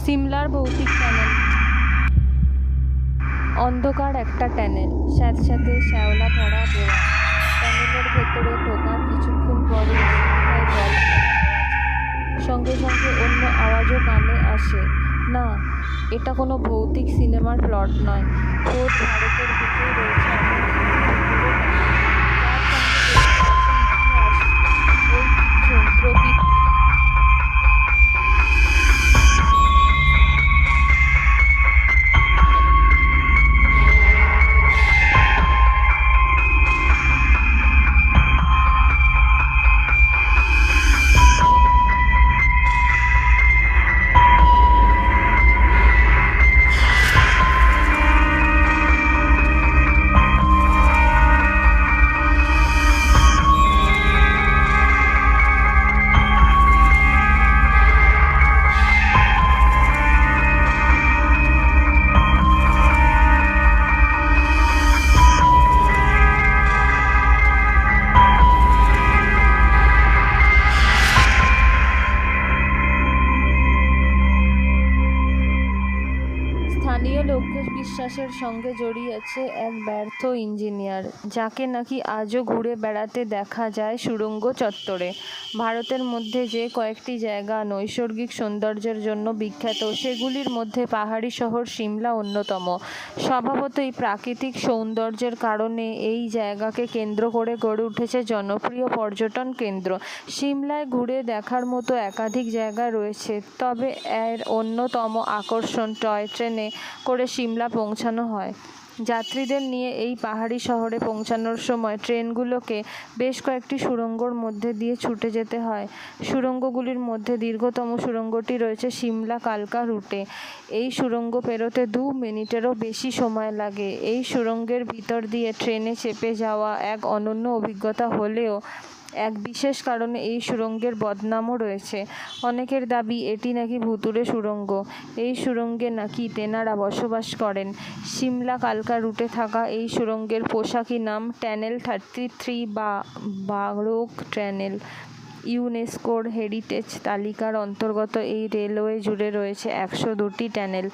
সিমলার ভৌতিক টানেল। অন্ধকার একটা টানেল, স্যাঁতস্যাঁতে শ্যাওলা ভরা বোড়া। টানেলের ভেতরে ঢোকার কিছুক্ষণ পরে সিমলায় জল পড়ার আওয়াজ, সঙ্গে সঙ্গে অন্য আওয়াজও কানে আসে। না, এটা কোনো ভৌতিক সিনেমার প্লট নয়। খোদ ভারতের বুকেই রয়েছে এমন একটি ভেতরে টানেল, যার সঙ্গে জড়িয়ে আছে ইতিহাস, ঐতিহ্য, প্রকৃতি। স্থানীয় লোকবিশ্বাসের সঙ্গে জড়িয়ে আছে এক ব্যর্থ ইঞ্জিনিয়ার, যাকে নাকি আজও ঘুরে বেড়াতে দেখা যায় সুড়ঙ্গ চত্বরে। ভারতের মধ্যে যে কয়েকটি জায়গা নৈসর্গিক সৌন্দর্যের জন্য বিখ্যাত, সেগুলির মধ্যে পাহাড়ি শহর সিমলা অন্যতম। স্বভাবতই প্রাকৃতিক সৌন্দর্যের কারণে এই জায়গাকে কেন্দ্র করে গড়ে উঠেছে জনপ্রিয় পর্যটন কেন্দ্র। সিমলায় ঘুরে দেখার মতো একাধিক জায়গা রয়েছে, তবে এর অন্যতম আকর্ষণ টয় ট্রেনে করে সিমলা পৌঁছানো হয়। যাত্রীদের নিয়ে এই পাহাড়ি শহরে পৌঁছানোর সময় ট্রেনগুলোকে বেশ কয়েকটি সুড়ঙ্গর মধ্যে দিয়ে ছুটে যেতে হয়। সুড়ঙ্গগুলির মধ্যে দীর্ঘতম সুড়ঙ্গটি রয়েছে সিমলা কালকা রুটে। এই সুড়ঙ্গ পেরোতে 2 মিনিটেরও বেশি সময় লাগে। এই সুড়ঙ্গের ভিতর দিয়ে ট্রেনে চেপে যাওয়া এক অনন্য অভিজ্ঞতা হলেও এক বিশেষ কারণে এই সুড়ঙ্গের বদনামও রয়েছে। অনেকের দাবি এটি নাকি ভুতুড়ে সুড়ঙ্গ। এই সুড়ঙ্গে নাকি তেনারা বসবাস করেন। সিমলা কালকা রুটে থাকা এই সুড়ঙ্গের পোশাকি নাম টানেল 33 বা বারোক টানেল। ইউনেস্কোর হেরিটেজ তালিকার অন্তর্গত এই রেলওয়ে জুড়ে রয়েছে 102টি টানেল।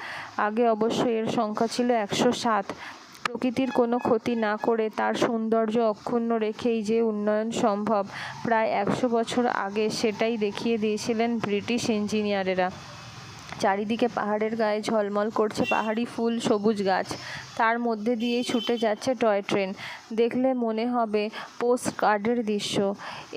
আগে অবশ্য এর সংখ্যা ছিল 107। প্রকৃতির কোনো ক্ষতি না করে তার সৌন্দর্য অক্ষুণ্ণ রেখেই যে উন্নয়ন সম্ভব, প্রায় 100 বছর আগে সেটাই দেখিয়ে দিয়েছিলেন ব্রিটিশ ইঞ্জিনিয়ারেরা। চারিদিকে পাহাড়ের গায়ে ঝলমল করছে পাহাড়ি ফুল, সবুজ গাছ, তার মধ্যে দিয়েই ছুটে যাচ্ছে টয় ট্রেন। দেখলে মনে হবে পোস্ট কার্ডের দৃশ্য।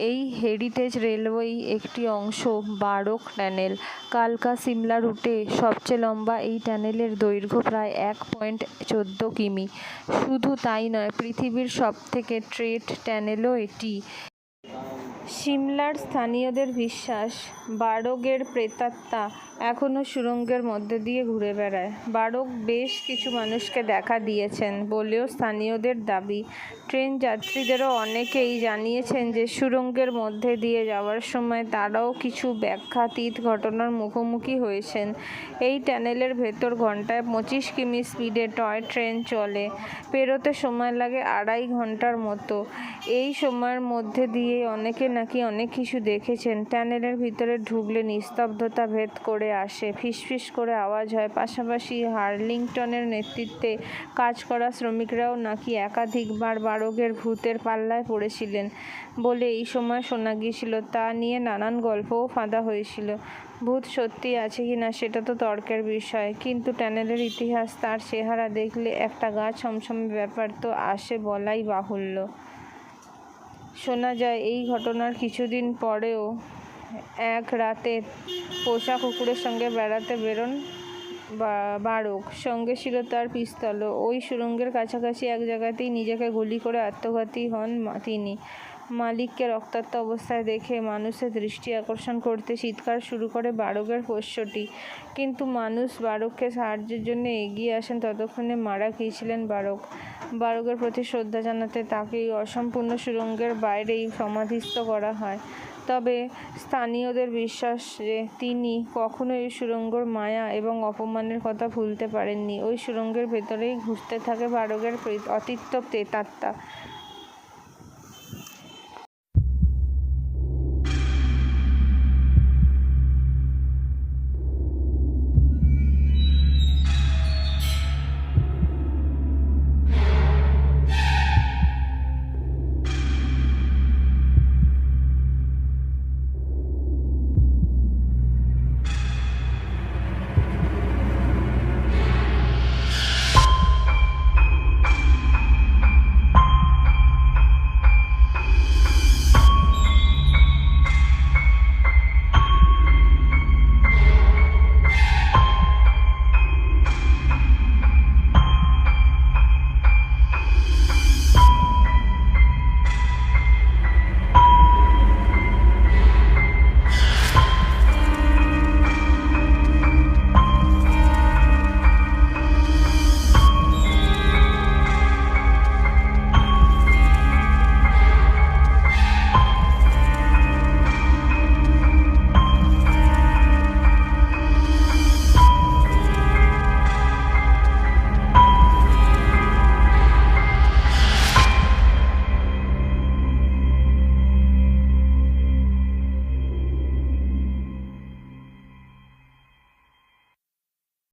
এই হেরিটেজ রেলওয়েই একটি অংশ বারোক টানেল। কালকা সিমলা রুটে সবচেয়ে লম্বা এই টানেলের দৈর্ঘ্য প্রায় 1.14 কিমি। শুধু তাই নয়, পৃথিবীর সবথেকে স্ট্রেট টানেলও এটি। সিমলার স্থানীয়দের বিশ্বাস, বারোগের প্রেতাত্মা এখনও সুড়ঙ্গের মধ্যে দিয়ে ঘুরে বেড়ায়। বারোগ বেশ কিছু মানুষকে দেখা দিয়েছেন বলেও স্থানীয়দের দাবি। ট্রেন যাত্রীদেরও অনেকেই জানিয়েছেন যে সুড়ঙ্গের মধ্যে দিয়ে যাওয়ার সময় তারাও কিছু ব্যাখ্যাতীত ঘটনার মুখোমুখি হয়েছেন। এই টানেলের ভেতর ঘন্টায় 25 কিমি স্পিডে টয় ট্রেন চলে। পেরোতে সময় লাগে 2.5 ঘন্টার মতো। এই সময়ের মধ্যে দিয়ে অনেকে নাকি অনেক কিছু দেখেছেন। টানেলের ভিতরে ঢুকলে নিস্তব্ধতা ভেদ করে আসে, ফিসফিস করে আওয়াজ হয়। পাশাপাশি হার্লিংটনের নেতৃত্বে কাজ করা শ্রমিকরাও নাকি একাধিকবার বারোগের ভূতের পাল্লায় পড়েছিলেন বলে এই সময় শোনা গিয়েছিল। তা নিয়ে নানান গল্পও ফাঁদা হয়েছিল। ভূত সত্যি আছে কিনা সেটা তো তর্কের বিষয়, কিন্তু টানেলের ইতিহাস, তার চেহারা দেখলে একটা গা ছমছমে ব্যাপার তো আসে বলাই বাহুল্য। শোনা যায় এই ঘটনার কিছুদিন পরেও এক রাতে পোষা কুকুরের সঙ্গে বেড়াতে বেরোন বারোক। সঙ্গে ছিল তার পিস্তলও। ওই সুড়ঙ্গের কাছাকাছি এক জায়গাতেই নিজেকে গুলি করে আত্মঘাতী হন তিনি। মালিককে রক্তাক্ত অবস্থায় দেখে মানুষের দৃষ্টি আকর্ষণ করতে চিৎকার শুরু করে বারোগের পোষ্যটি। কিন্তু মানুষ বারোগকে সাহায্যের জন্য এগিয়ে আসেন, ততক্ষণে মারা গিয়েছিলেন বারোগ। বারোগের প্রতি শ্রদ্ধা জানাতে তাকে এই অসম্পূর্ণ সুড়ঙ্গের বাইরেই সমাধিস্থ করা হয়। তবে স্থানীয়দের বিশ্বাস যে তিনি কখনো এই সুড়ঙ্গর মায়া এবং অপমানের কথা ভুলতে পারেননি। ওই সুড়ঙ্গের ভেতরেই ঘুরতে থাকে বারোগের অতিরিক্ত প্রেতাত্মা।